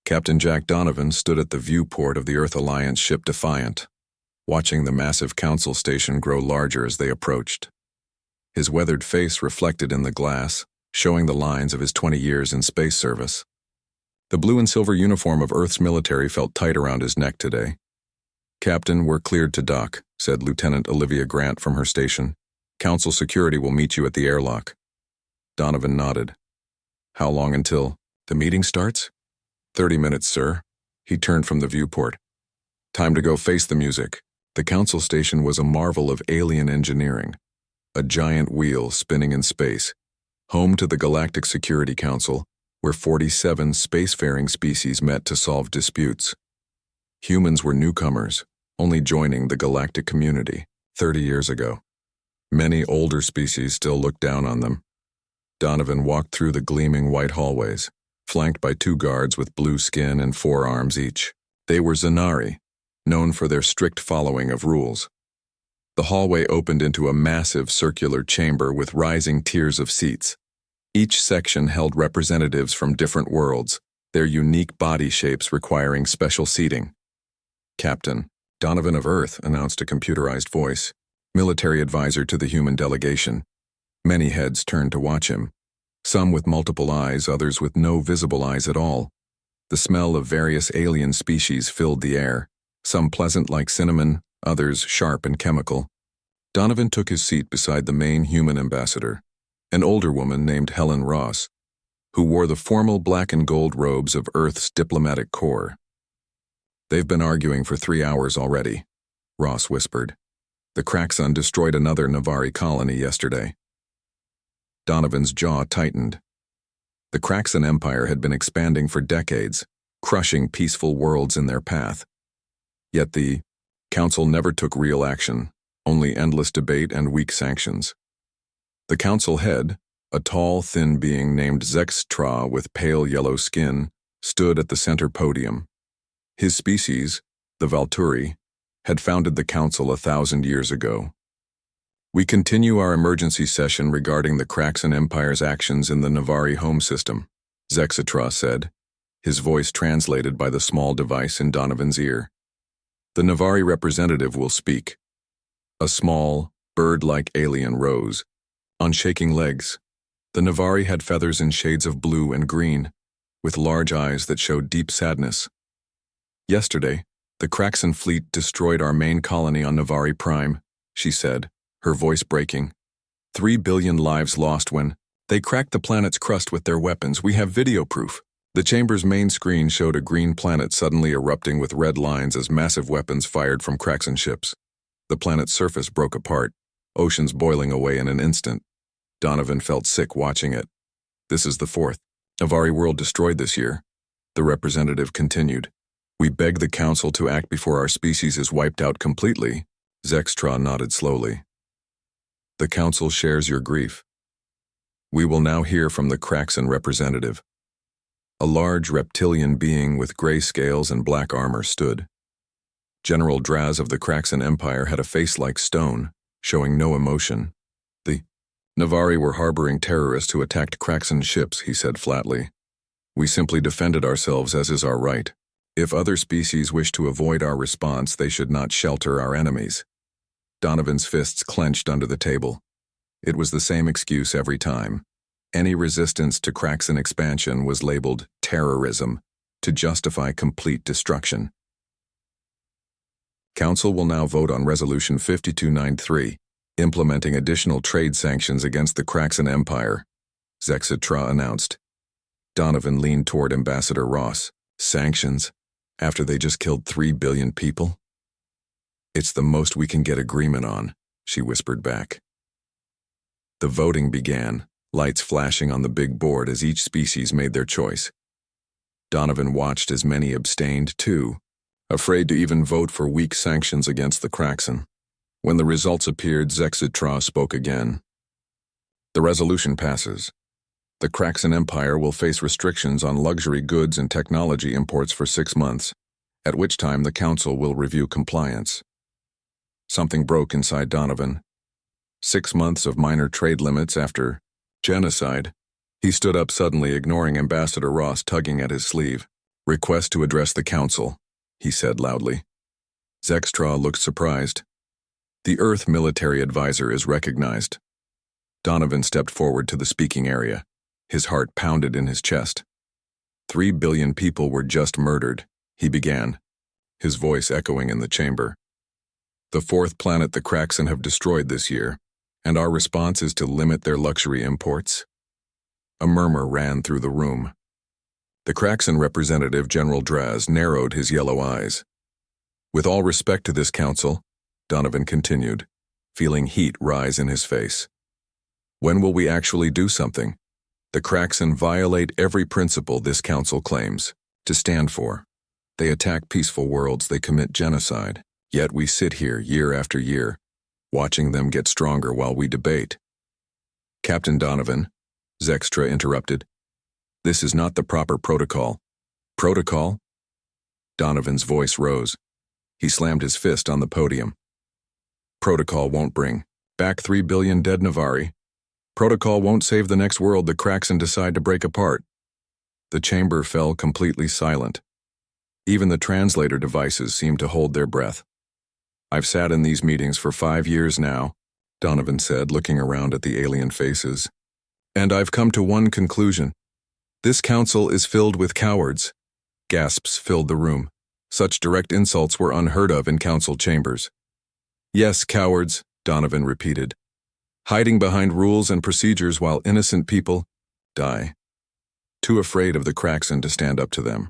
Captain Jack Donovan stood at the viewport of the Earth Alliance ship Defiant, watching the massive council station grow larger as they approached. His weathered face reflected in the glass, showing the lines of his 20 years in space service. The blue and silver uniform of Earth's military felt tight around his neck today. "Captain, we're cleared to dock," said Lieutenant Olivia Grant from her station. "Council security will meet you at the airlock." Donovan nodded. "How long until the meeting starts?" 30 minutes, sir." He turned from the viewport. "Time to go face the music." The council station was a marvel of alien engineering, a giant wheel spinning in space, home to the Galactic Security Council, where 47 spacefaring species met to solve disputes. Humans were newcomers, only joining the galactic community 30 years ago. Many older species still looked down on them. Donovan walked through the gleaming white hallways, flanked by 2 guards with blue skin and 4 arms each. They were Zanari, known for their strict following of rules. The hallway opened into a massive circular chamber with rising tiers of seats. Each section held representatives from different worlds, their unique body shapes requiring special seating. "Captain Donovan of Earth," announced a computerized voice, military advisor to the human delegation. Many heads turned to watch him, some with multiple eyes, others with no visible eyes at all. The smell of various alien species filled the air, some pleasant like cinnamon, others sharp and chemical. Donovan took his seat beside the main human ambassador, an older woman named Helen Ross, who wore the formal black and gold robes of Earth's diplomatic corps. "They've been arguing for 3 hours already," Ross whispered. "The Kraxon destroyed another Navari colony yesterday." Donovan's jaw tightened. The Kraxon Empire had been expanding for decades, crushing peaceful worlds in their path. Yet the Council never took real action, only endless debate and weak sanctions. The Council head, a tall, thin being named Zextra with pale yellow skin, stood at the center podium. His species, the Valturi, had founded the Council 1,000 years ago. "We continue our emergency session regarding the Kraxon Empire's actions in the Navari home system," Zextra said, his voice translated by the small device in Donovan's ear. "The Navari representative will speak." A small, bird-like alien rose, on shaking legs. The Navari had feathers in shades of blue and green, with large eyes that showed deep sadness. "Yesterday, the Kraxon fleet destroyed our main colony on Navari Prime," she said, her voice breaking. 3 billion lives lost when they cracked the planet's crust with their weapons. We have video proof." The chamber's main screen showed a green planet suddenly erupting with red lines as massive weapons fired from Kraxon ships. The planet's surface broke apart, oceans boiling away in an instant. Donovan felt sick watching it. "This is the 4th Navari world destroyed this year," the representative continued. "We beg the Council to act before our species is wiped out completely." Zextra nodded slowly. "The Council shares your grief. We will now hear from the Kraxon representative." A large reptilian being with gray scales and black armor stood. General Draz of the Kraxon Empire had a face like stone, showing no emotion. "The Navari were harboring terrorists who attacked Kraxon ships," he said flatly. "We simply defended ourselves as is our right. If other species wish to avoid our response, they should not shelter our enemies." Donovan's fists clenched under the table. It was the same excuse every time. Any resistance to Kraxon expansion was labeled terrorism to justify complete destruction. Council will now vote on Resolution 5293, implementing additional trade sanctions against the Kraxon Empire, Zextra announced. Donovan leaned toward Ambassador Ross. "Sanctions? After they just killed 3 billion people?" "It's the most we can get agreement on," she whispered back. The voting began, lights flashing on the big board as each species made their choice. Donovan watched as many abstained too, afraid to even vote for weak sanctions against the Kraxon. When the results appeared, Zextra spoke again. "The resolution passes. The Kraxon Empire will face restrictions on luxury goods and technology imports for 6 months, at which time the Council will review compliance." Something broke inside Donovan. 6 months of minor trade limits after genocide. He stood up suddenly, ignoring Ambassador Ross tugging at his sleeve. Request to address the council, he said loudly. Zextra looked surprised. The Earth military advisor is recognized. Donovan stepped forward to the speaking area. His heart pounded in his chest. 3 billion people were just murdered, he began, his voice echoing in the chamber. The 4th planet the Kraxen have destroyed this year, and our response is to limit their luxury imports. A murmur ran through the room. The Kraxen representative, General Draz, narrowed his yellow eyes. With all respect to this council, Donovan continued, feeling heat rise in his face. When will we actually do something? The Kraxen violate every principle this council claims to stand for. They attack peaceful worlds, they commit genocide. Yet we sit here year after year, watching them get stronger while we debate. Captain Donovan, Zextra interrupted. This is not the proper protocol. Protocol? Donovan's voice rose. He slammed his fist on the podium. Protocol won't bring back 3 billion dead Navari. Protocol won't save the next world the Kraxen decide to break apart. The chamber fell completely silent. Even the translator devices seemed to hold their breath. I've sat in these meetings for 5 years now, Donovan said, looking around at the alien faces. And I've come to one conclusion. This council is filled with cowards. Gasps filled the room. Such direct insults were unheard of in council chambers. Yes, cowards, Donovan repeated. Hiding behind rules and procedures while innocent people die. Too afraid of the Kraxen to stand up to them.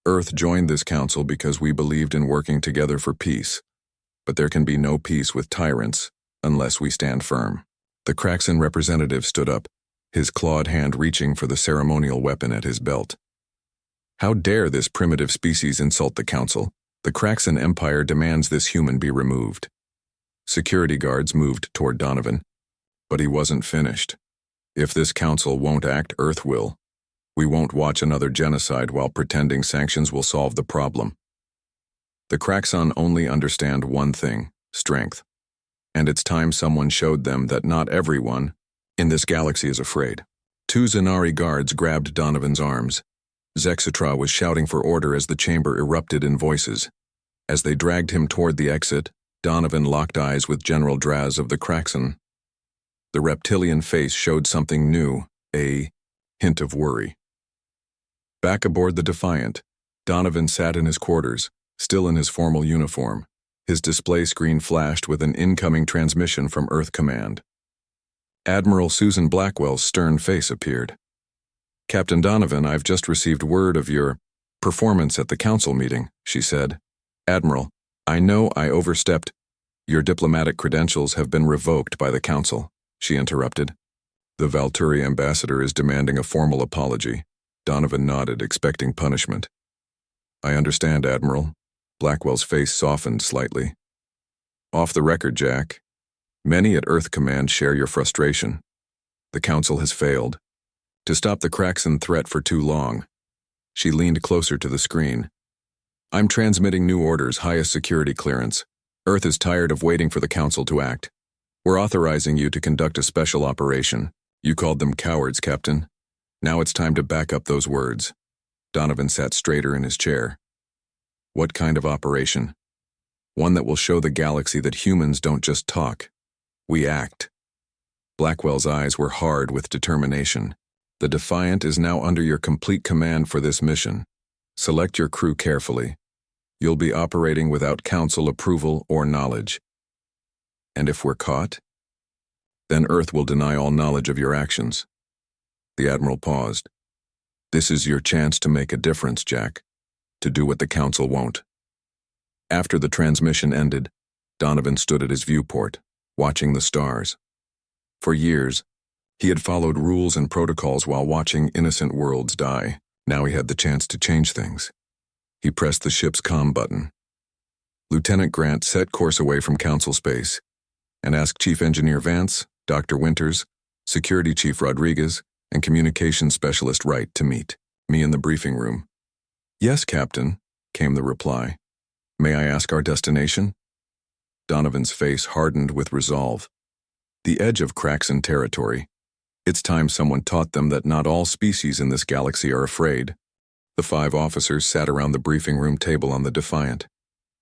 Earth joined this council because we believed in working together for peace. But there can be no peace with tyrants unless we stand firm. The Kraxen representative stood up, his clawed hand reaching for the ceremonial weapon at his belt. How dare this primitive species insult the council? The Kraxen Empire demands this human be removed. Security guards moved toward Donovan, but he wasn't finished. If this council won't act, Earth will. We won't watch another genocide while pretending sanctions will solve the problem. The Kraxen only understand one thing, strength. And it's time someone showed them that not everyone in this galaxy is afraid. 2 Zanari guards grabbed Donovan's arms. Zextra was shouting for order as the chamber erupted in voices. As they dragged him toward the exit, Donovan locked eyes with General Draz of the Kraxen. The reptilian face showed something new, a hint of worry. Back aboard the Defiant, Donovan sat in his quarters, still in his formal uniform. His display screen flashed with an incoming transmission from Earth Command. Admiral Susan Blackwell's stern face appeared. Captain Donovan, I've just received word of your performance at the council meeting, she said. Admiral, I know I overstepped. Your diplomatic credentials have been revoked by the council, she interrupted. The Valturi ambassador is demanding a formal apology. Donovan nodded, expecting punishment. I understand, Admiral. Blackwell's face softened slightly. Off the record, Jack. Many at Earth Command share your frustration. The council has failed to stop the Kraxen threat for too long. She leaned closer to the screen. I'm transmitting new orders, highest security clearance. Earth is tired of waiting for the council to act. We're authorizing you to conduct a special operation. You called them cowards, Captain. Now it's time to back up those words. Donovan sat straighter in his chair. What kind of operation? One that will show the galaxy that humans don't just talk. We act. Blackwell's eyes were hard with determination. The Defiant is now under your complete command for this mission. Select your crew carefully. You'll be operating without council approval or knowledge. And if we're caught? Then Earth will deny all knowledge of your actions. The Admiral paused. This is your chance to make a difference, Jack. To do what the council won't. After the transmission ended, Donovan stood at his viewport, watching the stars. For years, he had followed rules and protocols while watching innocent worlds die. Now he had the chance to change things. He pressed the ship's comm button. Lieutenant Grant set course away from council space and asked Chief Engineer Vance, Dr. Winters, Security Chief Rodriguez, and Communications Specialist Wright to meet me in the briefing room. Yes, Captain, came the reply. May I ask our destination? Donovan's face hardened with resolve. The edge of Kraxen territory. It's time someone taught them that not all species in this galaxy are afraid. The 5 officers sat around the briefing room table on the Defiant.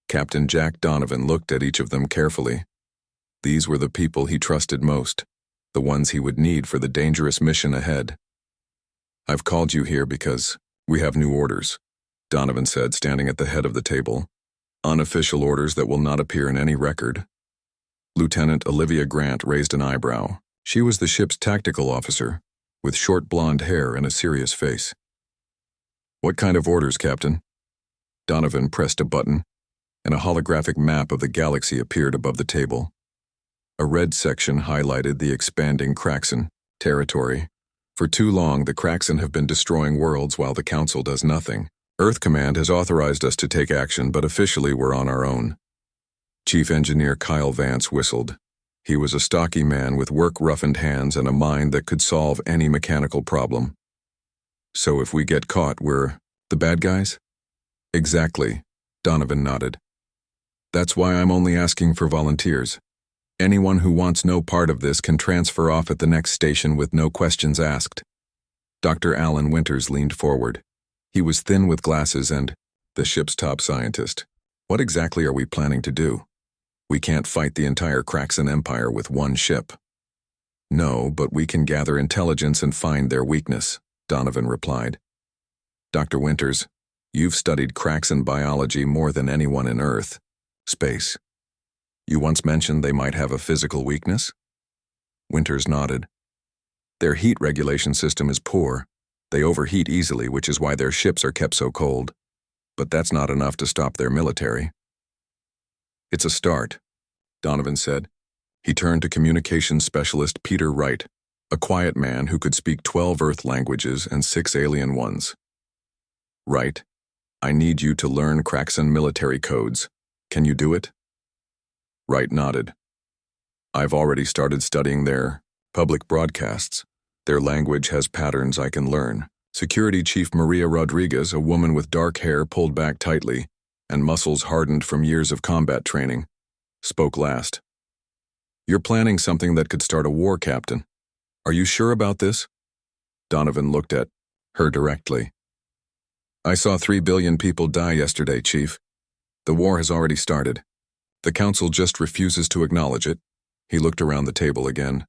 Captain Jack Donovan looked at each of them carefully. These were the people he trusted most, the ones he would need for the dangerous mission ahead. "I've called you here because we have new orders," Donovan said, standing at the head of the table. "Unofficial orders that will not appear in any record." Lieutenant Olivia Grant raised an eyebrow. She was the ship's tactical officer, with short blonde hair and a serious face. "What kind of orders, Captain?" Donovan pressed a button, and a holographic map of the galaxy appeared above the table. A red section highlighted the expanding Kraxan territory. "For too long, the Kraxan have been destroying worlds while the Council does nothing. Earth Command has authorized us to take action, but officially we're on our own." Chief Engineer Kyle Vance whistled. He was a stocky man with work-roughened hands and a mind that could solve any mechanical problem. "So if we get caught, we're the bad guys?" "Exactly," Donovan nodded. "That's why I'm only asking for volunteers. Anyone who wants no part of this can transfer off at the next station with no questions asked." Dr. Alan Winters leaned forward. He was thin with glasses and the ship's top scientist. "What exactly are we planning to do? We can't fight the entire Kraxan Empire with one ship." "No, but we can gather intelligence and find their weakness," Donovan replied. "Dr. Winters, you've studied Kraxan biology more than anyone in Earth. Space. You once mentioned they might have a physical weakness?" Winters nodded. "Their heat regulation system is poor. They overheat easily, which is why their ships are kept so cold. But that's not enough to stop their military." "It's a start," Donovan said. He turned to communications specialist Peter Wright, a quiet man who could speak 12 Earth languages and 6 alien ones. "Wright, I need you to learn Kraxan military codes. Can you do it?" Wright nodded. "I've already started studying their public broadcasts. Their language has patterns I can learn." Security Chief Maria Rodriguez, a woman with dark hair pulled back tightly and muscles hardened from years of combat training, spoke last. "You're planning something that could start a war, Captain. Are you sure about this?" Donovan looked at her directly. "I saw 3 billion people die yesterday, Chief. The war has already started. The Council just refuses to acknowledge it." He looked around the table again.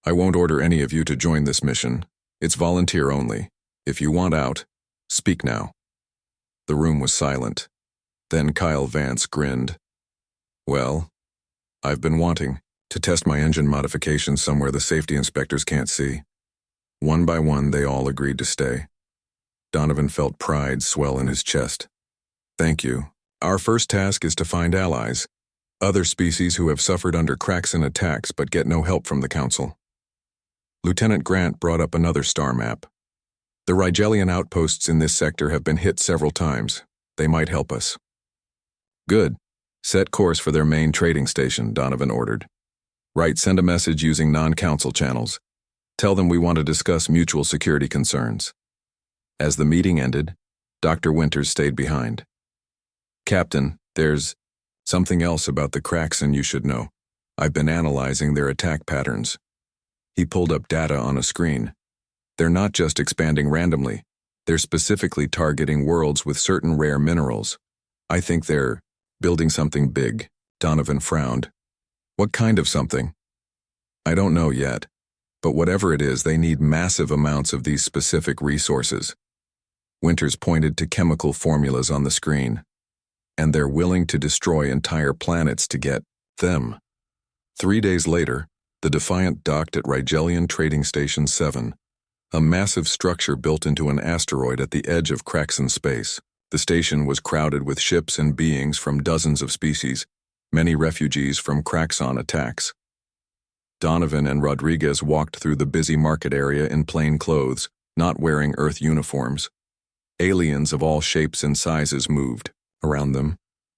"I won't order any of you to join this mission. It's volunteer only. If you want out, speak now." The room was silent. Then Kyle Vance grinned. "Well, I've been wanting to test my engine modifications somewhere the safety inspectors can't see." One by one, they all agreed to stay. Donovan felt pride swell in his chest. "Thank you. Our first task is to find allies, other species who have suffered under Kraxan attacks but get no help from the Council." Lieutenant Grant brought up another star map. "The Rigelian outposts in this sector have been hit several times. They might help us." "Good. Set course for their main trading station," Donovan ordered. "Wright, send a message using non-council channels. Tell them we want to discuss mutual security concerns." As the meeting ended, Dr. Winters stayed behind. "Captain, there's something else about the Kraxan you should know. I've been analyzing their attack patterns." He pulled up data on a screen. "They're not just expanding randomly. They're specifically targeting worlds with certain rare minerals. I think they're building something big." Donovan frowned. "What kind of something?" "I don't know yet, but whatever it is, they need massive amounts of these specific resources." Winters pointed to chemical formulas on the screen. "And they're willing to destroy entire planets to get them." 3 days later, the Defiant docked at Rigelian Trading Station 7, a massive structure built into an asteroid at the edge of Kraxan space. The station was crowded with ships and beings from dozens of species, many refugees from Kraxan attacks. Donovan and Rodriguez walked through the busy market area in plain clothes, not wearing Earth uniforms. Aliens of all shapes and sizes moved around them,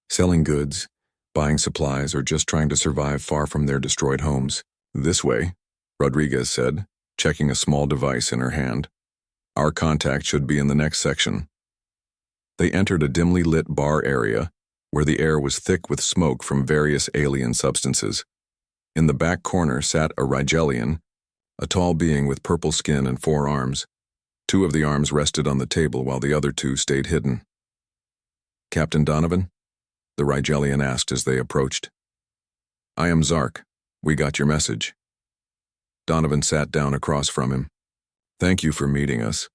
selling goods, buying supplies, or just trying to survive far from their destroyed homes. "This way," Rodriguez said, checking a small device in her hand. "Our contact should be in the next section." They entered a dimly lit bar area where the air was thick with smoke from various alien substances. In the back corner sat a Rigelian, a tall being with purple skin and 4 arms. Two of the arms rested on the table while the other two stayed hidden. "Captain Donovan?" the Rigelian asked as they approached. "I am Zark. We got your message." Donovan sat down across from him. "Thank you for meeting us.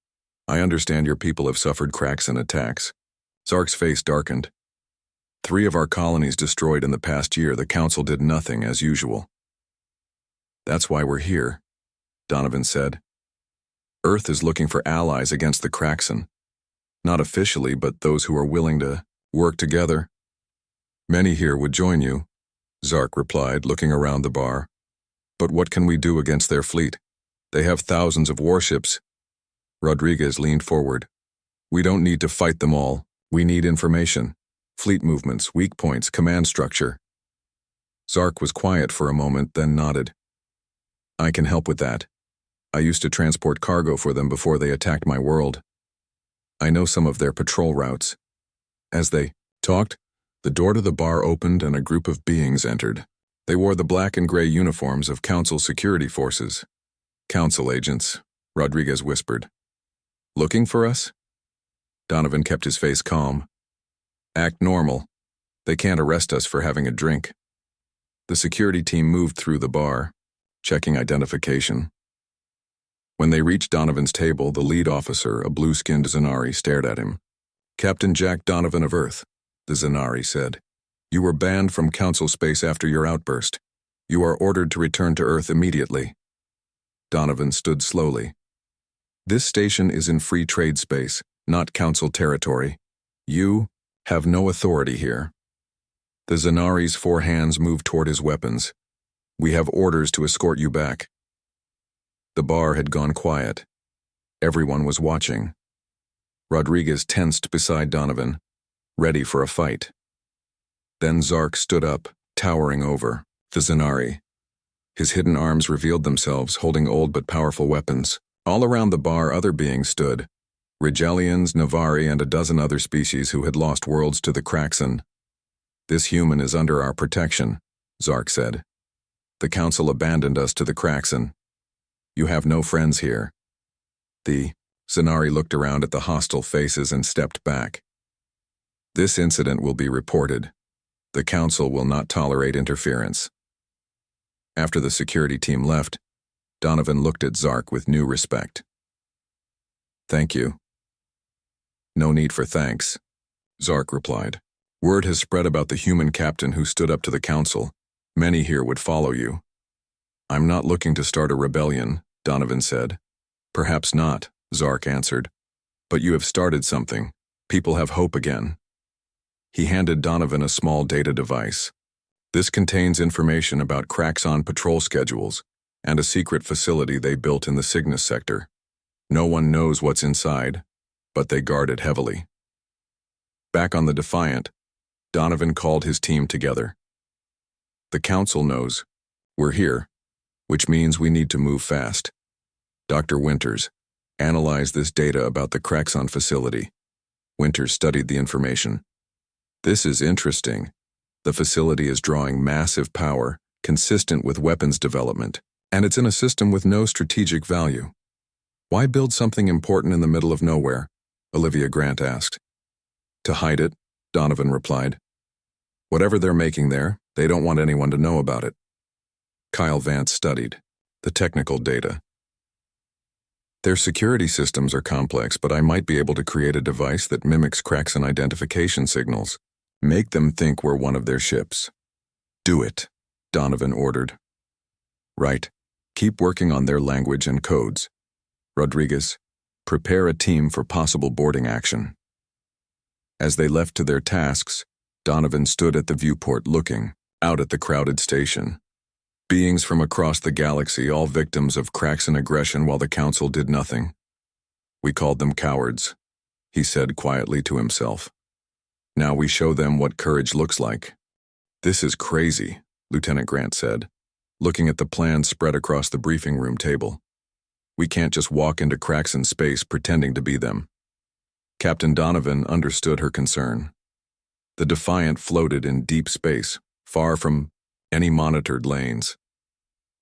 I understand your people have suffered cracks and attacks." Zark's face darkened. "3 of our colonies destroyed in the past year. The Council did nothing as usual." "That's why we're here," Donovan said. "Earth is looking for allies against the Kraxan. Not officially, but those who are willing to work together." "Many here would join you," Zark replied, looking around the bar. "But what can we do against their fleet? They have thousands of warships." Rodriguez leaned forward. "We don't need to fight them all. We need information. Fleet movements, weak points, command structure." Zark was quiet for a moment, then nodded. "I can help with that. I used to transport cargo for them before they attacked my world. I know some of their patrol routes." As they talked, the door to the bar opened and a group of beings entered. They wore the black and gray uniforms of Council security forces. "Council agents," Rodriguez whispered. "Looking for us?" Donovan kept his face calm. "Act normal. They can't arrest us for having a drink." The security team moved through the bar, checking identification. When they reached Donovan's table, the lead officer, a blue-skinned Zanari, stared at him. "Captain Jack Donovan of Earth," the Zanari said. "You were banned from Council space after your outburst. You are ordered to return to Earth immediately." Donovan stood slowly. "This station is in free trade space, not Council territory. You have no authority here." The Zanari's 4 hands moved toward his weapons. "We have orders to escort you back." The bar had gone quiet. Everyone was watching. Rodriguez tensed beside Donovan, ready for a fight. Then Zark stood up, towering over the Zanari. His hidden arms revealed themselves, holding old but powerful weapons. All around the bar, other beings stood. Rigelians, Navari, and a dozen other species who had lost worlds to the Kraxan. "This human is under our protection," Zark said. "The Council abandoned us to the Kraxan. You have no friends here." The Zanari looked around at the hostile faces and stepped back. "This incident will be reported. The Council will not tolerate interference." After the security team left, Donovan looked at Zark with new respect. "Thank you." "No need for thanks," Zark replied. "Word has spread about the human captain who stood up to the Council. Many here would follow you." "I'm not looking to start a rebellion," Donovan said. "Perhaps not," Zark answered. "But you have started something. People have hope again." He handed Donovan a small data device. "This contains information about Kraxan patrol schedules and a secret facility they built in the Cygnus sector. No one knows what's inside, but they guard it heavily." Back on the Defiant, Donovan called his team together. "The Council knows. We're here, which means we need to move fast. Dr. Winters, analyze this data about the Kraxan facility." Winters studied the information. "This is interesting. The facility is drawing massive power, consistent with weapons development, and it's in a system with no strategic value. Why build something important in the middle of nowhere?" Olivia Grant asked. "To hide it," Donovan replied. "Whatever they're making there, they don't want anyone to know about it." Kyle Vance studied the technical data. "Their security systems are complex, but I might be able to create a device that mimics Kraxan identification signals. Make them think we're one of their ships." "Do it," Donovan ordered. "Right. Keep working on their language and codes. Rodriguez, prepare a team for possible boarding action." As they left to their tasks, Donovan stood at the viewport looking out at the crowded station. Beings from across the galaxy, all victims of Kraxan aggression while the Council did nothing. "We called them cowards," he said quietly to himself. "Now we show them what courage looks like." "This is crazy," Lieutenant Grant said, looking at the plans spread across the briefing room table. "We can't just walk into Kraxan space pretending to be them." Captain Donovan understood her concern. The Defiant floated in deep space, far from any monitored lanes.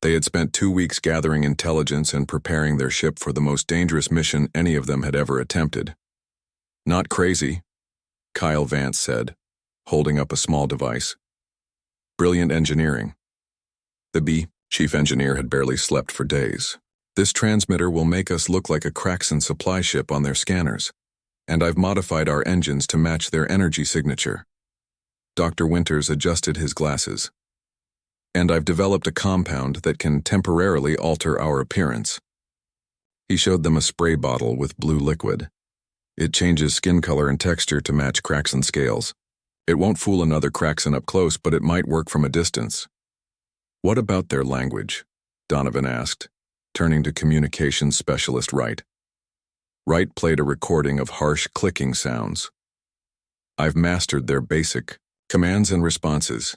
They had spent 2 weeks gathering intelligence and preparing their ship for the most dangerous mission any of them had ever attempted. "Not crazy," Kyle Vance said, holding up a small device. "Brilliant engineering." The chief engineer had barely slept for days. "This transmitter will make us look like a Kraxan supply ship on their scanners, and I've modified our engines to match their energy signature." Dr. Winters adjusted his glasses. "And I've developed a compound that can temporarily alter our appearance." He showed them a spray bottle with blue liquid. "It changes skin color and texture to match Kraxan scales. It won't fool another Kraxan up close, but it might work from a distance." "What about their language?" Donovan asked, turning to communications specialist Wright. Wright played a recording of harsh clicking sounds. "I've mastered their basic commands and responses.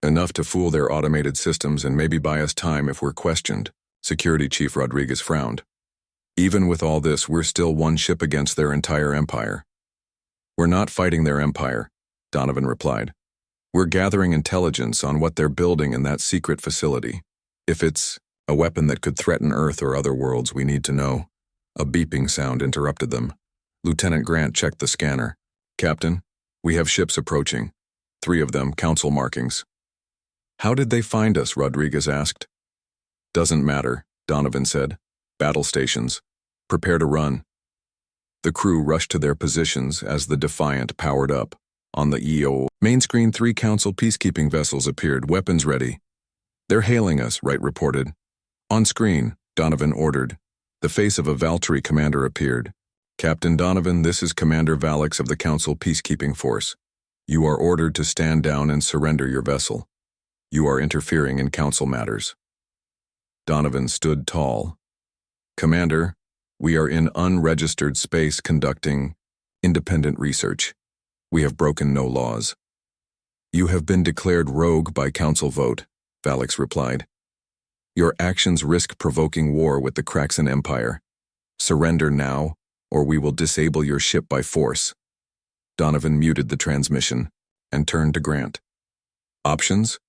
Enough to fool their automated systems and maybe buy us time if we're questioned," Security Chief Rodriguez frowned. "Even with all this, we're still one ship against their entire empire." "We're not fighting their empire," Donovan replied. "We're gathering intelligence on what they're building in that secret facility. If it's a weapon that could threaten Earth or other worlds, we need to know." A beeping sound interrupted them. Lieutenant Grant checked the scanner. "Captain, we have ships approaching. 3 of them, council markings." "How did they find us?" Rodriguez asked. "Doesn't matter," Donovan said. "Battle stations. Prepare to run." The crew rushed to their positions as the Defiant powered up. On the main screen, 3 council peacekeeping vessels appeared, weapons ready. "They're hailing us," Wright reported. On screen, Donovan ordered. The face of a Valtteri commander appeared. "Captain Donovan, this is Commander Valix of the Council Peacekeeping Force. You are ordered to stand down and surrender your vessel. You are interfering in council matters." Donovan stood tall. "Commander, we are in unregistered space conducting independent research. We have broken no laws." "You have been declared rogue by council vote," Valix replied. "Your actions risk provoking war with the Kraxan Empire. Surrender now, or we will disable your ship by force." Donovan muted the transmission and turned to Grant. "Options?"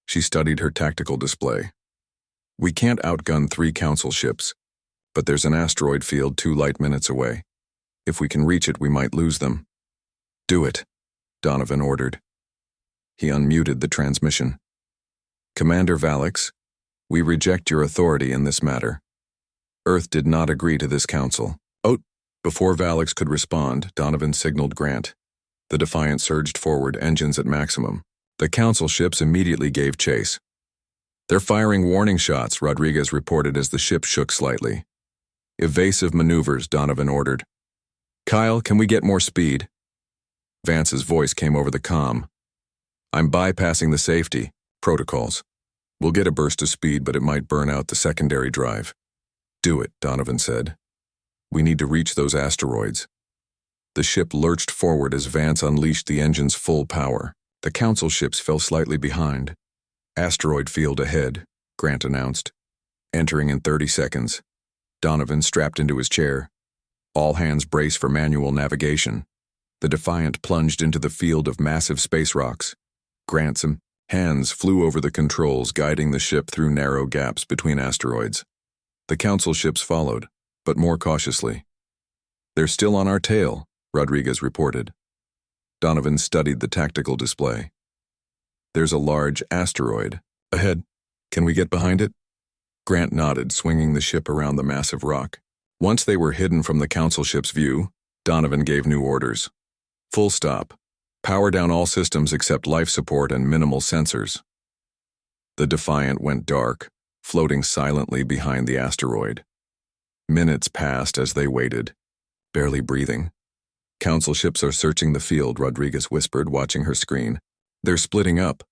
She studied her tactical display. "We can't outgun 3 council ships, but there's an asteroid field 2 light minutes away. If we can reach it, we might lose them." "Do it," Donovan ordered. He unmuted the transmission. "Commander Valix, we reject your authority in this matter. Earth did not agree to this council." "Oh!" Before Valix could respond, Donovan signaled Grant. The Defiant surged forward, engines at maximum. The council ships immediately gave chase. "They're firing warning shots," Rodriguez reported as the ship shook slightly. "Evasive maneuvers," Donovan ordered. "Kyle, can we get more speed?" Vance's voice came over the comm. "I'm bypassing the safety protocols. We'll get a burst of speed, but it might burn out the secondary drive." "Do it," Donovan said. "We need to reach those asteroids." The ship lurched forward as Vance unleashed the engine's full power. The council ships fell slightly behind. "Asteroid field ahead," Grant announced. "Entering in 30 seconds. Donovan strapped into his chair. All hands brace for manual navigation. The Defiant plunged into the field of massive space rocks. Grant's hands flew over the controls, guiding the ship through narrow gaps between asteroids. The council ships followed, but more cautiously. "They're still on our tail," Rodriguez reported. Donovan studied the tactical display. "There's a large asteroid ahead. Can we get behind it?" Grant nodded, swinging the ship around the massive rock. Once they were hidden from the council ship's view, Donovan gave new orders. "Full stop. Power down all systems except life support and minimal sensors." The Defiant went dark, floating silently behind the asteroid. Minutes passed as they waited, barely breathing. "Council ships are searching the field," Rodriguez whispered, watching her screen. "They're splitting up."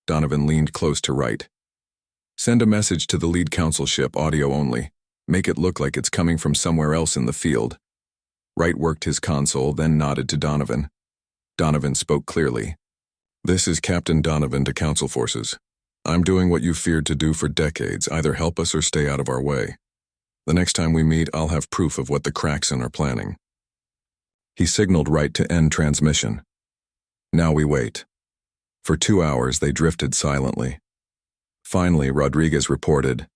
Donovan leaned close to Wright. "Send a message to the lead council ship, audio only. Make it look like it's coming from somewhere else in the field." Wright worked his console, then nodded to Donovan. Donovan spoke clearly. "This is Captain Donovan to Council Forces. I'm doing what you feared to do for decades, either help us or stay out of our way. The next time we meet, I'll have proof of what the Kraxan are planning." He signaled Wright to end transmission. Now we wait. For 2 hours, they drifted silently. Finally, Rodriguez reported,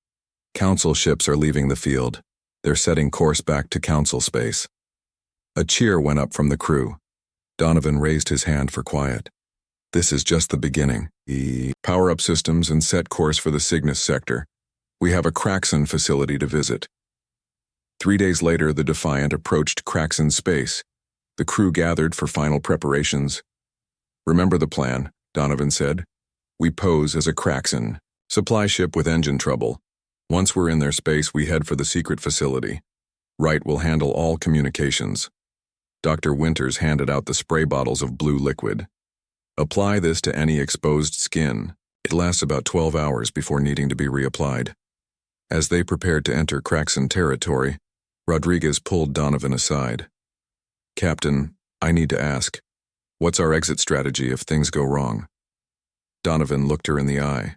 "Council ships are leaving the field. They're setting course back to Council space." A cheer went up from the crew. Donovan raised his hand for quiet. "This is just the beginning. Power up systems and set course for the Cygnus sector. We have a Kraxon facility to visit." 3 days later, the Defiant approached Kraxon space. The crew gathered for final preparations. "Remember the plan," Donovan said. "We pose as a Kraxon, supply ship with engine trouble. Once we're in their space, we head for the secret facility. Wright will handle all communications." Dr. Winters handed out the spray bottles of blue liquid. "Apply this to any exposed skin. It lasts about 12 hours before needing to be reapplied." As they prepared to enter Kraxon territory, Rodriguez pulled Donovan aside. "Captain, I need to ask, what's our exit strategy if things go wrong?" Donovan looked her in the eye.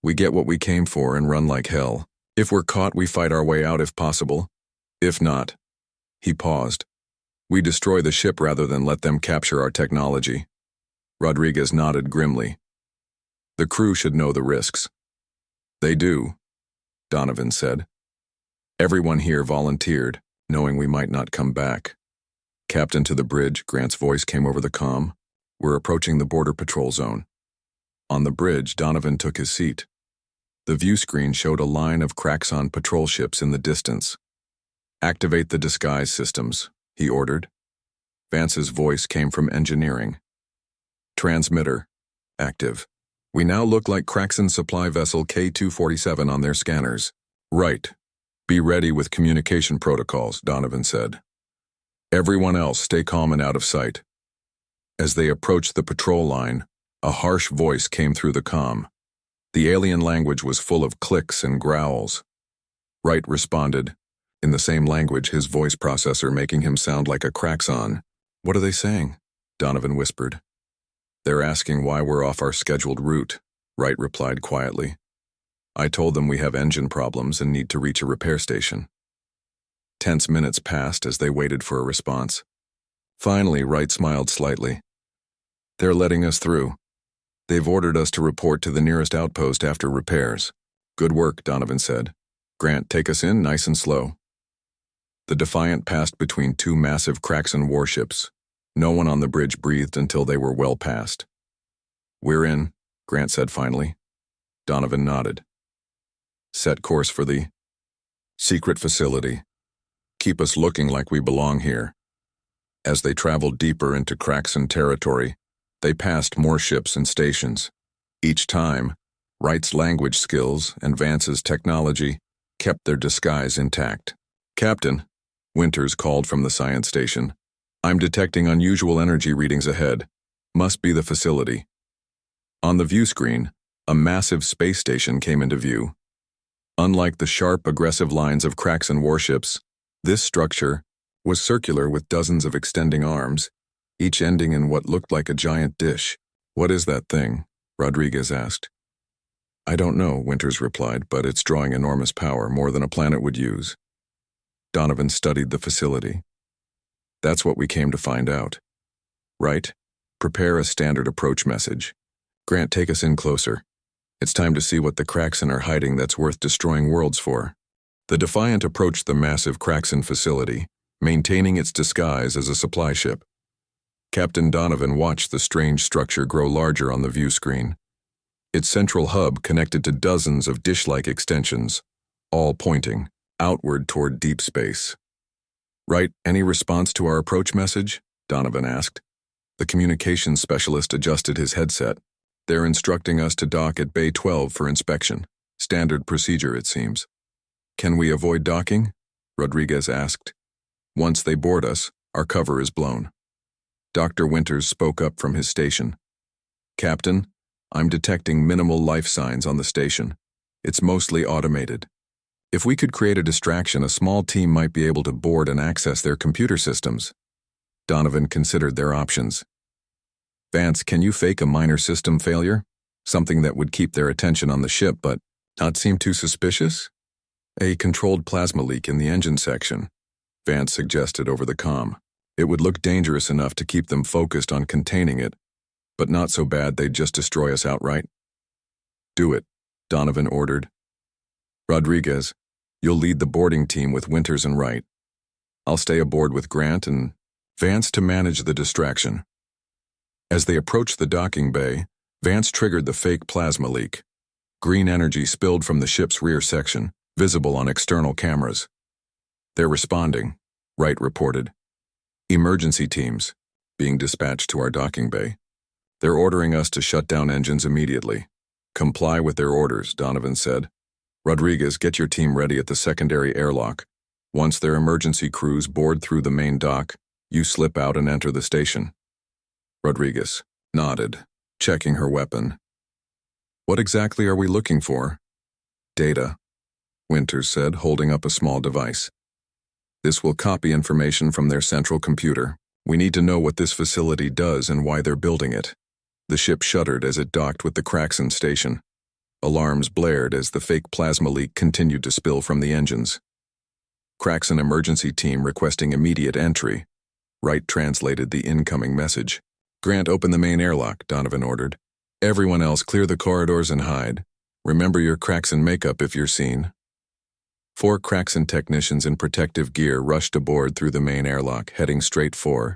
"We get what we came for and run like hell. If we're caught, we fight our way out if possible. If not..." He paused. "We destroy the ship rather than let them capture our technology." Rodriguez nodded grimly. "The crew should know the risks." "They do," Donovan said. "Everyone here volunteered, knowing we might not come back." "Captain, to the bridge," Grant's voice came over the comm. "We're approaching the border patrol zone." On the bridge, Donovan took his seat. The view screen showed a line of Kraxon patrol ships in the distance. "Activate the disguise systems," he ordered. Vance's voice came from engineering. "Transmitter. Active. We now look like Kraxon supply vessel K-247 on their scanners." "Right. Be ready with communication protocols," Donovan said. "Everyone else stay calm and out of sight." As they approached the patrol line, a harsh voice came through the comm. The alien language was full of clicks and growls. Wright responded, in the same language, his voice processor making him sound like a Kraxon. "What are they saying?" Donovan whispered. "They're asking why we're off our scheduled route," Wright replied quietly. "I told them we have engine problems and need to reach a repair station." Tense minutes passed as they waited for a response. Finally, Wright smiled slightly. "They're letting us through. They've ordered us to report to the nearest outpost after repairs." "Good work," Donovan said. "Grant, take us in nice and slow." The Defiant passed between two massive Kraxon warships. No one on the bridge breathed until they were well past. "We're in," Grant said finally. Donovan nodded. "Set course for the secret facility. Keep us looking like we belong here." As they traveled deeper into Kraxon territory, they passed more ships and stations. Each time, Wright's language skills and Vance's technology kept their disguise intact. "Captain," Winters called from the science station, "I'm detecting unusual energy readings ahead. Must be the facility." On the view screen, a massive space station came into view. Unlike the sharp, aggressive lines of Kraxon warships, this structure was circular with dozens of extending arms, each ending in what looked like a giant dish. "What is that thing?" Rodriguez asked. "I don't know," Winters replied, "but it's drawing enormous power, more than a planet would use." Donovan studied the facility. "That's what we came to find out." "Right. Prepare a standard approach message. Grant, take us in closer. It's time to see what the Kraxon are hiding that's worth destroying worlds for." The Defiant approached the massive Kraxon facility, maintaining its disguise as a supply ship. Captain Donovan watched the strange structure grow larger on the view screen. Its central hub connected to dozens of dish-like extensions, all pointing outward toward deep space. "Right, any response to our approach message?" Donovan asked. The communications specialist adjusted his headset. "They're instructing us to dock at Bay 12 for inspection. Standard procedure, it seems." "Can we avoid docking?" Rodriguez asked. "Once they board us, our cover is blown." Dr. Winters spoke up from his station. "Captain, I'm detecting minimal life signs on the station. It's mostly automated. If we could create a distraction, a small team might be able to board and access their computer systems." Donovan considered their options. "Vance, can you fake a minor system failure? Something that would keep their attention on the ship but not seem too suspicious?" "A controlled plasma leak in the engine section," Vance suggested over the comm. "It would look dangerous enough to keep them focused on containing it, but not so bad they'd just destroy us outright." "Do it," Donovan ordered. Rodriguez, you'll lead the boarding team with Winters and Wright. I'll stay aboard with Grant and Vance to manage the distraction. As they approached the docking bay, Vance triggered the fake plasma leak. Green energy spilled from the ship's rear section, visible on external cameras. They're responding, Wright reported. Emergency teams, being dispatched to our docking bay. They're ordering us to shut down engines immediately. Comply with their orders, Donovan said. Rodriguez, get your team ready at the secondary airlock. Once their emergency crews board through the main dock, you slip out and enter the station. Rodriguez nodded, checking her weapon. What exactly are we looking for? Data, Winters said, holding up a small device. This will copy information from their central computer. We need to know what this facility does and why they're building it. The ship shuddered as it docked with the Craxon station. Alarms blared as the fake plasma leak continued to spill from the engines. Craxon emergency team requesting immediate entry. Wright translated the incoming message. Grant, open the main airlock, Donovan ordered. Everyone else clear the corridors and hide. Remember your Craxon makeup if you're seen. 4 Craxon technicians in protective gear rushed aboard through the main airlock, heading straight for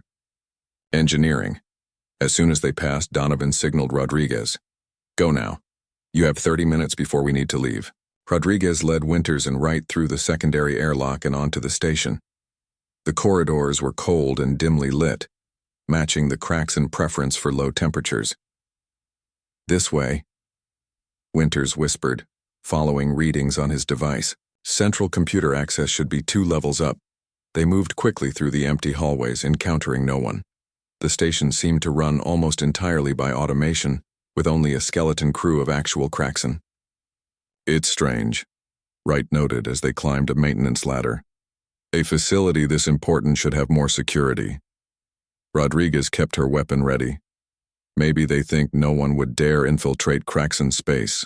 engineering. As soon as they passed, Donovan signaled Rodriguez. Go now. You have 30 minutes before we need to leave. Rodriguez led Winters and Wright through the secondary airlock and onto the station. The corridors were cold and dimly lit, matching the Craxon preference for low temperatures. This way, Winters whispered, following readings on his device. Central computer access should be 2 levels up. They moved quickly through the empty hallways, encountering no one. The station seemed to run almost entirely by automation, with only a skeleton crew of actual Craxon. It's strange, Wright noted as they climbed a maintenance ladder. A facility this important should have more security. Rodriguez kept her weapon ready. Maybe they think no one would dare infiltrate Craxon space.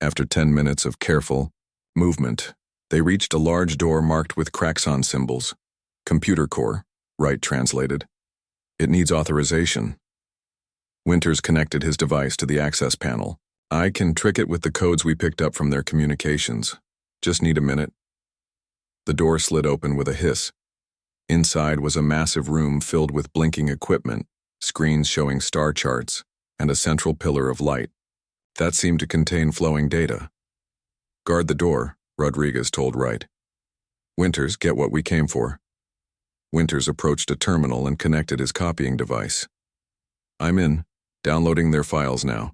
After 10 minutes of careful movement, they reached a large door marked with Craxon symbols. Computer core, Wright translated. It needs authorization. Winters connected his device to the access panel. I can trick it with the codes we picked up from their communications. Just need a minute. The door slid open with a hiss. Inside was a massive room filled with blinking equipment, screens showing star charts, and a central pillar of light. That seemed to contain flowing data. Guard the door, Rodriguez told Wright. Winters, get what we came for. Winters approached a terminal and connected his copying device. I'm in, downloading their files now.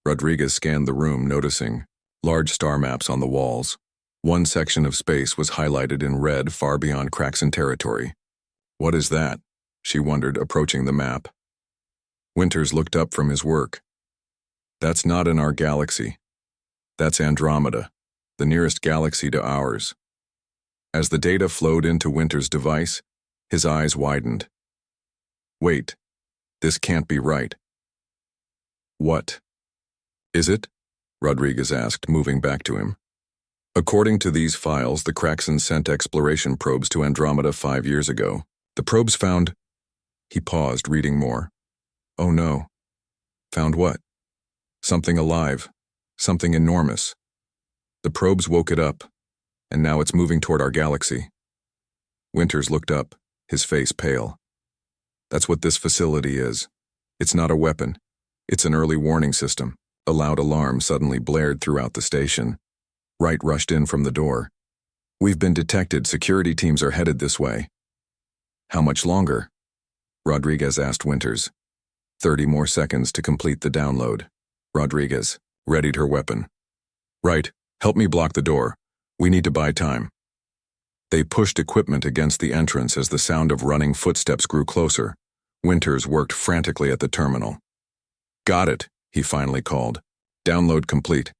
Rodriguez scanned the room, noticing large star maps on the walls. One section of space was highlighted in red far beyond Craxon territory. What is that? She wondered, approaching the map. Winters looked up from his work. That's not in our galaxy. That's Andromeda, the nearest galaxy to ours. As the data flowed into Winters' device, his eyes widened. Wait, this can't be right. What? Is it? Rodriguez asked, moving back to him. According to these files, the Craxon sent exploration probes to Andromeda 5 years ago. The probes found... He paused, reading more. Oh no. Found what? Something alive. Something enormous. The probes woke it up, and now it's moving toward our galaxy. Winters looked up, his face pale. That's what this facility is. It's not a weapon. It's an early warning system. A loud alarm suddenly blared throughout the station. Wright rushed in from the door. We've been detected. Security teams are headed this way. How much longer? Rodriguez asked Winters. 30 more seconds to complete the download. Rodriguez readied her weapon. Wright, help me block the door. We need to buy time. They pushed equipment against the entrance as the sound of running footsteps grew closer. Winters worked frantically at the terminal. Got it, he finally called. Download complete.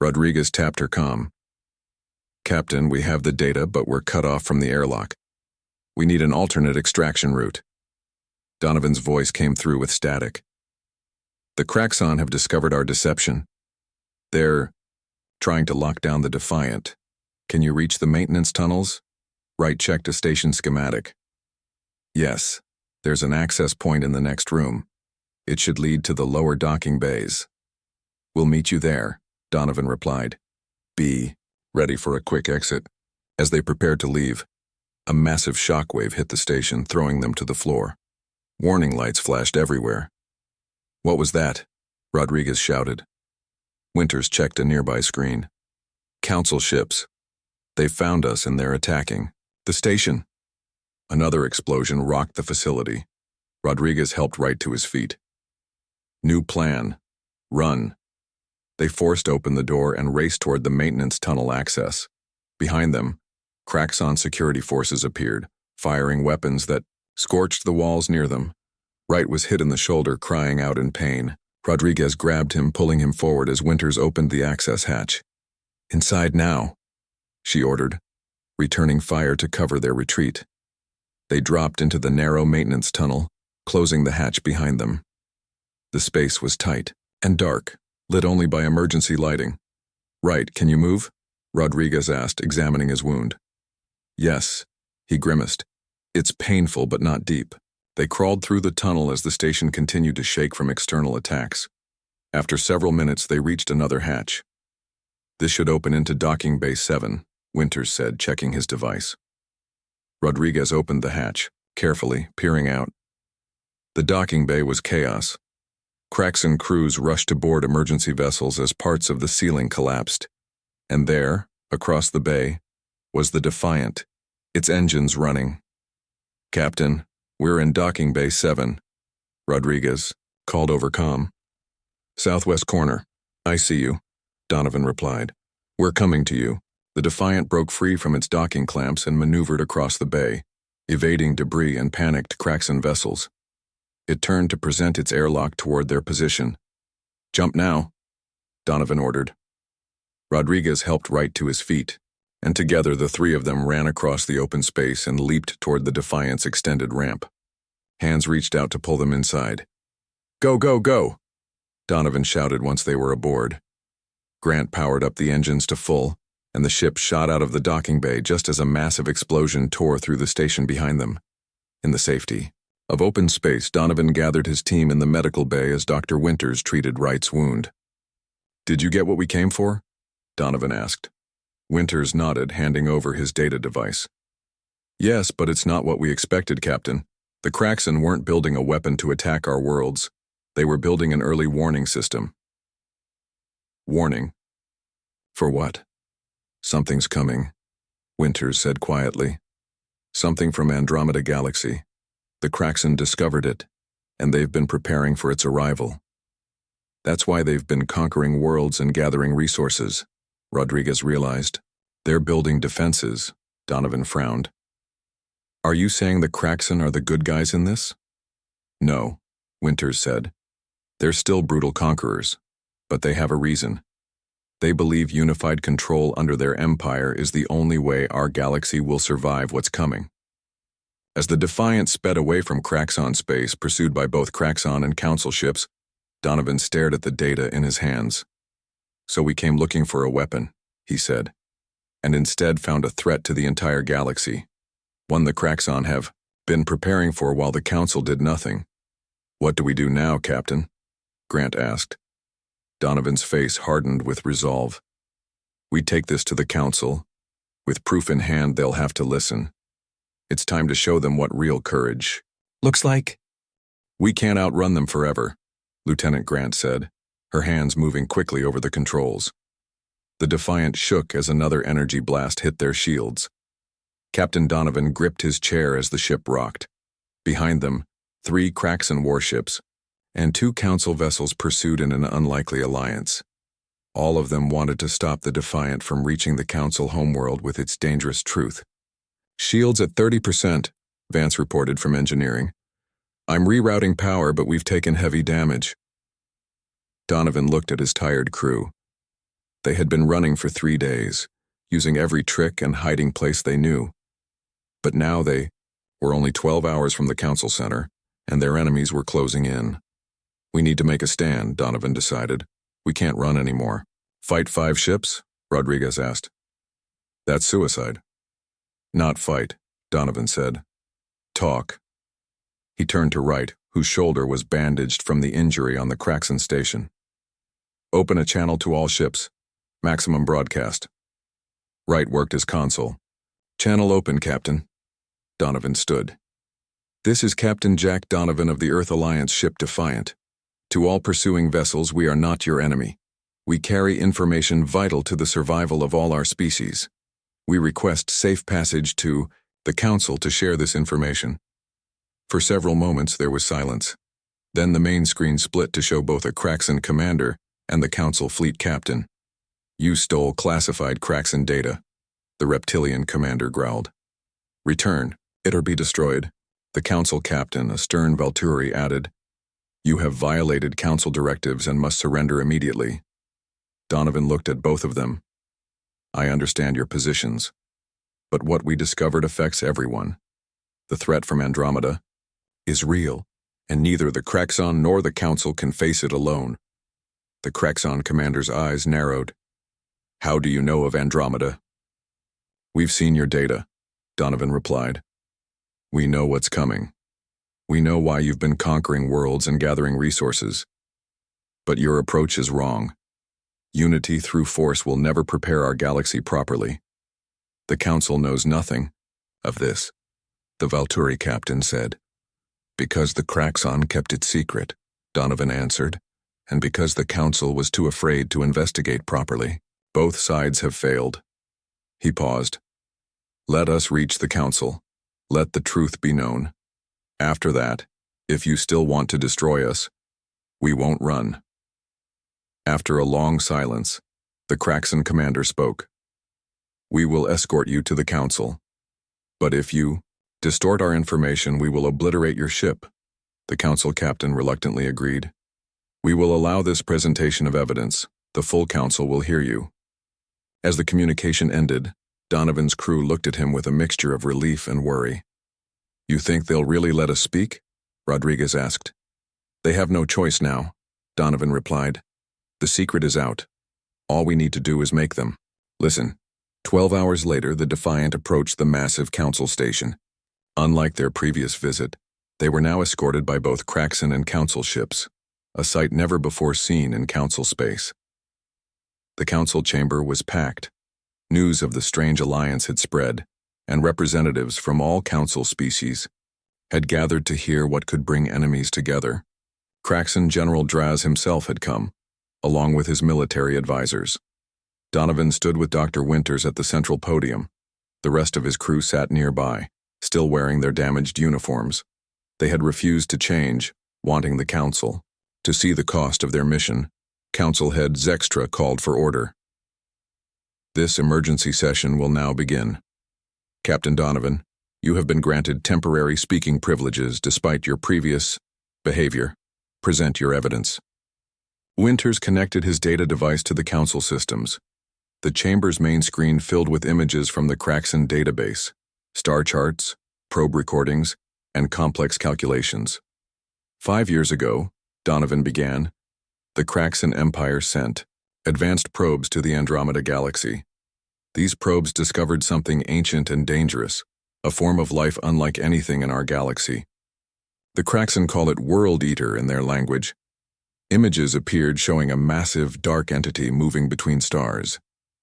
Rodriguez tapped her comm. Captain, we have the data, but we're cut off from the airlock. We need an alternate extraction route. Donovan's voice came through with static. The Craxon have discovered our deception. They're trying to lock down the Defiant. Can you reach the maintenance tunnels? Wright checked a station schematic. Yes, there's an access point in the next room. It should lead to the lower docking bays. We'll meet you there, Donovan replied. Be ready for a quick exit. As they prepared to leave, a massive shockwave hit the station, throwing them to the floor. Warning lights flashed everywhere. What was that? Rodriguez shouted. Winters checked a nearby screen. Council ships. They found us and they're attacking the station. Another explosion rocked the facility. Rodriguez helped right to his feet. New plan. Run. They forced open the door and raced toward the maintenance tunnel access. Behind them, Kraxon security forces appeared, firing weapons that scorched the walls near them. Wright was hit in the shoulder, crying out in pain. Rodriguez grabbed him, pulling him forward as Winters opened the access hatch. Inside now, she ordered, returning fire to cover their retreat. They dropped into the narrow maintenance tunnel, closing the hatch behind them. The space was tight and dark, lit only by emergency lighting. Right, can you move? Rodriguez asked, examining his wound. Yes, he grimaced. It's painful but not deep. They crawled through the tunnel as the station continued to shake from external attacks. After several minutes, they reached another hatch. This should open into Docking Bay 7, Winters said, checking his device. Rodriguez opened the hatch, carefully, peering out. The docking bay was chaos. Kraxon crews rushed to board emergency vessels as parts of the ceiling collapsed. And there, across the bay, was the Defiant, its engines running. Captain, we're in Docking Bay 7, Rodriguez called over comm. Southwest corner. I see you, Donovan replied. We're coming to you. The Defiant broke free from its docking clamps and maneuvered across the bay, evading debris and panicked Kraxon vessels. It turned to present its airlock toward their position. Jump now, Donovan ordered. Rodriguez helped Wright to his feet, and together the three of them ran across the open space and leaped toward the Defiant's extended ramp. Hands reached out to pull them inside. Go, go, go, Donovan shouted once they were aboard. Grant powered up the engines to full, and the ship shot out of the docking bay just as a massive explosion tore through the station behind them. In the safety of open space, Donovan gathered his team in the medical bay as Dr. Winters treated Wright's wound. Did you get what we came for? Donovan asked. Winters nodded, handing over his data device. Yes, but it's not what we expected, Captain. The Kraxon weren't building a weapon to attack our worlds. They were building an early warning system. Warning? For what? Something's coming, Winters said quietly. Something from Andromeda Galaxy. The Kraxon discovered it, and they've been preparing for its arrival. That's why they've been conquering worlds and gathering resources, Rodriguez realized. They're building defenses, Donovan frowned. Are you saying the Kraxon are the good guys in this? No, Winters said. They're still brutal conquerors, but they have a reason. They believe unified control under their empire is the only way our galaxy will survive what's coming. As the Defiant sped away from Kraxon space, pursued by both Kraxon and Council ships, Donovan stared at the data in his hands. So we came looking for a weapon, he said, and instead found a threat to the entire galaxy, one the Kraxon have been preparing for while the Council did nothing. What do we do now, Captain? Grant asked. Donovan's face hardened with resolve. We take this to the Council. With proof in hand, they'll have to listen. It's time to show them what real courage looks like. We can't outrun them forever, Lieutenant Grant said, her hands moving quickly over the controls. The Defiant shook as another energy blast hit their shields. Captain Donovan gripped his chair as the ship rocked. Behind them, 3 Kraxon warships and 2 Council vessels pursued in an unlikely alliance. All of them wanted to stop the Defiant from reaching the Council homeworld with its dangerous truth. Shields at 30%, Vance reported from engineering. I'm rerouting power, but we've taken heavy damage. Donovan looked at his tired crew. They had been running for 3 days, using every trick and hiding place they knew. But now they were only 12 hours from the Council Center, and their enemies were closing in. We need to make a stand, Donovan decided. We can't run anymore. Fight 5 ships? Rodriguez asked. That's suicide. Not fight, Donovan said. Talk. He turned to Wright, whose shoulder was bandaged from the injury on the Kraxon station. Open a channel to all ships. Maximum broadcast. Wright worked his console. Channel open, Captain. Donovan stood. This is Captain Jack Donovan of the Earth Alliance ship Defiant. To all pursuing vessels, we are not your enemy. We carry information vital to the survival of all our species. We request safe passage to the Council to share this information. For several moments there was silence. Then the main screen split to show both a Kraxan commander and the Council fleet captain. You stole classified Kraxan data, the reptilian commander growled. Return, it or be destroyed. The Council captain, a stern Valturi, added. You have violated Council directives and must surrender immediately. Donovan looked at both of them. I understand your positions, but what we discovered affects everyone. The threat from Andromeda is real, and neither the Kraxan nor the Council can face it alone. The Kraxan commander's eyes narrowed. How do you know of Andromeda? We've seen your data, Donovan replied. We know what's coming. We know why you've been conquering worlds and gathering resources. But your approach is wrong. Unity through force will never prepare our galaxy properly. The Council knows nothing of this, the Valturi captain said. Because the Kraxan kept it secret, Donovan answered, and because the Council was too afraid to investigate properly. Both sides have failed. He paused. Let us reach the Council. Let the truth be known. After that, if you still want to destroy us, we won't run. After a long silence, the Kraxan commander spoke. We will escort you to the Council. But if you distort our information, we will obliterate your ship. The Council captain reluctantly agreed. We will allow this presentation of evidence. The full Council will hear you. As the communication ended, Donovan's crew looked at him with a mixture of relief and worry. You think they'll really let us speak? Rodriguez asked. They have no choice now, Donovan replied. The secret is out. All we need to do is make them. Listen. 12 hours later, the Defiant approached the massive Council station. Unlike their previous visit, they were now escorted by both Kraxan and Council ships, a sight never before seen in Council space. The Council chamber was packed. News of the strange alliance had spread, and representatives from all Council species had gathered to hear what could bring enemies together. Kraxan General Draz himself had come, along with his military advisors. Donovan stood with Dr. Winters at the central podium. The rest of his crew sat nearby, still wearing their damaged uniforms. They had refused to change, wanting the Council to see the cost of their mission. Council head Zextra called for order. This emergency session will now begin. Captain Donovan, you have been granted temporary speaking privileges despite your previous behavior. Present your evidence. Winters connected his data device to the Council systems. The chamber's main screen filled with images from the Kraxan database, star charts, probe recordings, and complex calculations. 5 years ago, Donovan began, the Kraxan Empire sent advanced probes to the Andromeda Galaxy. These probes discovered something ancient and dangerous, a form of life unlike anything in our galaxy. The Kraxan call it World Eater in their language. Images appeared showing a massive, dark entity moving between stars.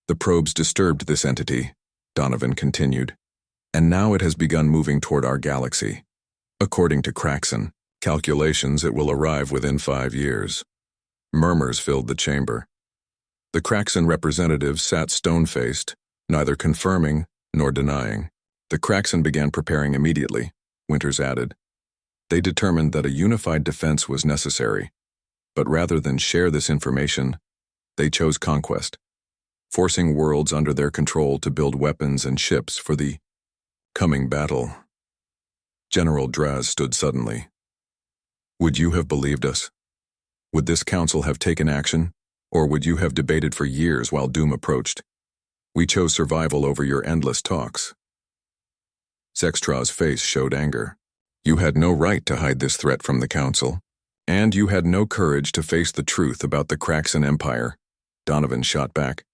The probes disturbed this entity, Donovan continued, and now it has begun moving toward our galaxy. According to Kraxan calculations, it will arrive within 5 years. Murmurs filled the chamber. The Kraxan representatives sat stone-faced, neither confirming nor denying. The Kraxan began preparing immediately, Winters added. They determined that a unified defense was necessary, but rather than share this information, they chose conquest, forcing worlds under their control to build weapons and ships for the coming battle. General Draz stood suddenly. Would you have believed us? Would this council have taken action, or would you have debated for years while doom approached? We chose survival over your endless talks. Zextra's face showed anger. You had no right to hide this threat from the council, and you had no courage to face the truth about the Kraxan Empire. Donovan shot back.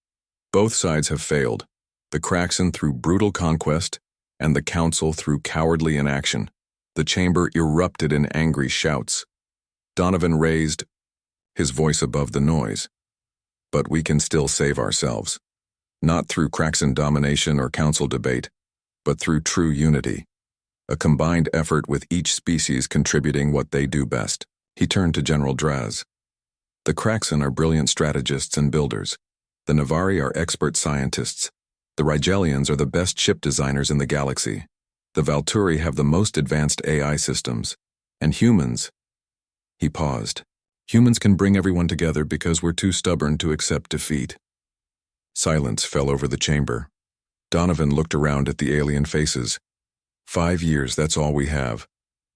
Both sides have failed, the Kraxan through brutal conquest, and the council through cowardly inaction. The chamber erupted in angry shouts. Donovan raised his voice above the noise. But we can still save ourselves. Not through Kraxan domination or council debate, but through true unity. A combined effort with each species contributing what they do best. He turned to General Draz. The Kraxan are brilliant strategists and builders. The Navari are expert scientists. The Rigelians are the best ship designers in the galaxy. The Valturi have the most advanced AI systems. And humans. He paused. Humans can bring everyone together because we're too stubborn to accept defeat. Silence fell over the chamber. Donovan looked around at the alien faces. 5 years, that's all we have.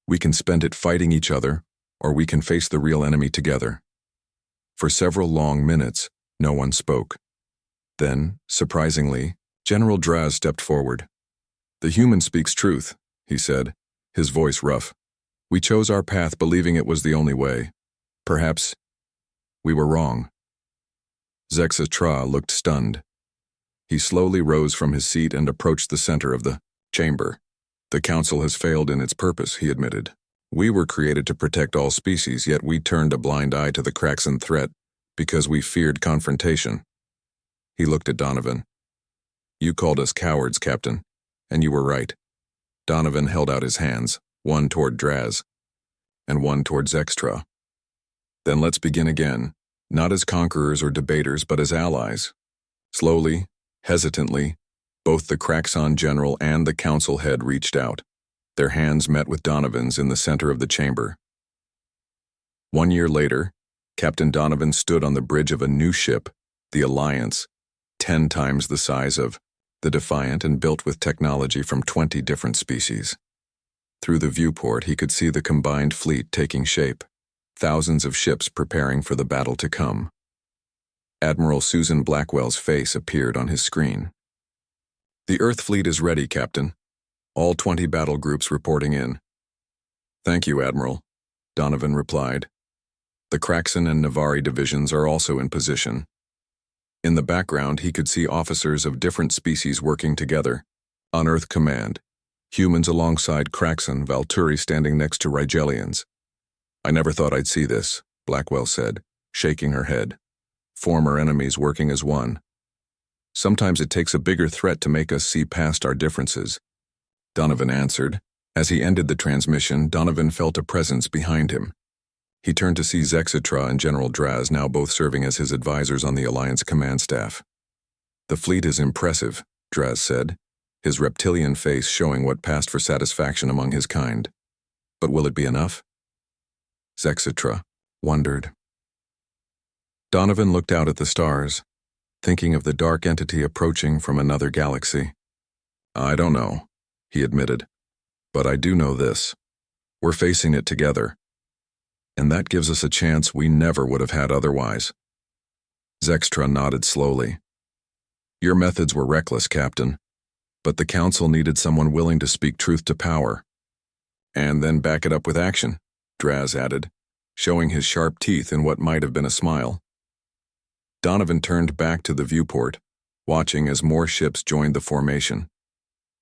We can spend it fighting each other, or we can face the real enemy together. For several long minutes, no one spoke. Then, surprisingly, General Draz stepped forward. "The human speaks truth," he said, his voice rough. "We chose our path believing it was the only way. Perhaps we were wrong." Zexatra looked stunned. He slowly rose from his seat and approached the center of the chamber. "The Council has failed in its purpose," he admitted. "We were created to protect all species, yet we turned a blind eye to the Kraxan threat because we feared confrontation." He looked at Donovan. "You called us cowards, Captain, and you were right." Donovan held out his hands, one toward Draz, and one toward Zextra. "Then let's begin again, not as conquerors or debaters, but as allies." Slowly, hesitantly, both the Kraxan general and the council head reached out. Their hands met with Donovan's in the center of the chamber. 1 year later, Captain Donovan stood on the bridge of a new ship, the Alliance, 10 times the size of the Defiant and built with technology from 20 different species. Through the viewport, he could see the combined fleet taking shape, thousands of ships preparing for the battle to come. Admiral Susan Blackwell's face appeared on his screen. "The Earth fleet is ready, Captain. All 20 battle groups reporting in." "Thank you, Admiral," Donovan replied. The Kraxan and Navari divisions are also in position. In the background, he could see officers of different species working together. On Earth Command, humans alongside Kraxan, Valturi standing next to Rigelians. "I never thought I'd see this," Blackwell said, shaking her head. "Former enemies working as one. Sometimes it takes a bigger threat to make us see past our differences," Donovan answered. As he ended the transmission, Donovan felt a presence behind him. He turned to see Zexatra and General Draz, now both serving as his advisors on the Alliance command staff. "The fleet is impressive," Draz said, his reptilian face showing what passed for satisfaction among his kind. "But will it be enough?" Zexatra wondered. Donovan looked out at the stars, thinking of the dark entity approaching from another galaxy. "I don't know," he admitted. "But I do know this. We're facing it together. And that gives us a chance we never would have had otherwise." Zextra nodded slowly. "Your methods were reckless, Captain. But the Council needed someone willing to speak truth to power. And then back it up with action," Draz added, showing his sharp teeth in what might have been a smile. Donovan turned back to the viewport, watching as more ships joined the formation.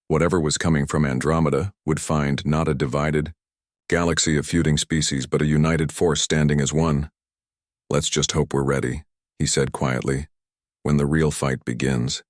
Whatever was coming from Andromeda would find not a divided galaxy of feuding species, but a united force standing as one. "Let's just hope we're ready," he said quietly. "When the real fight begins."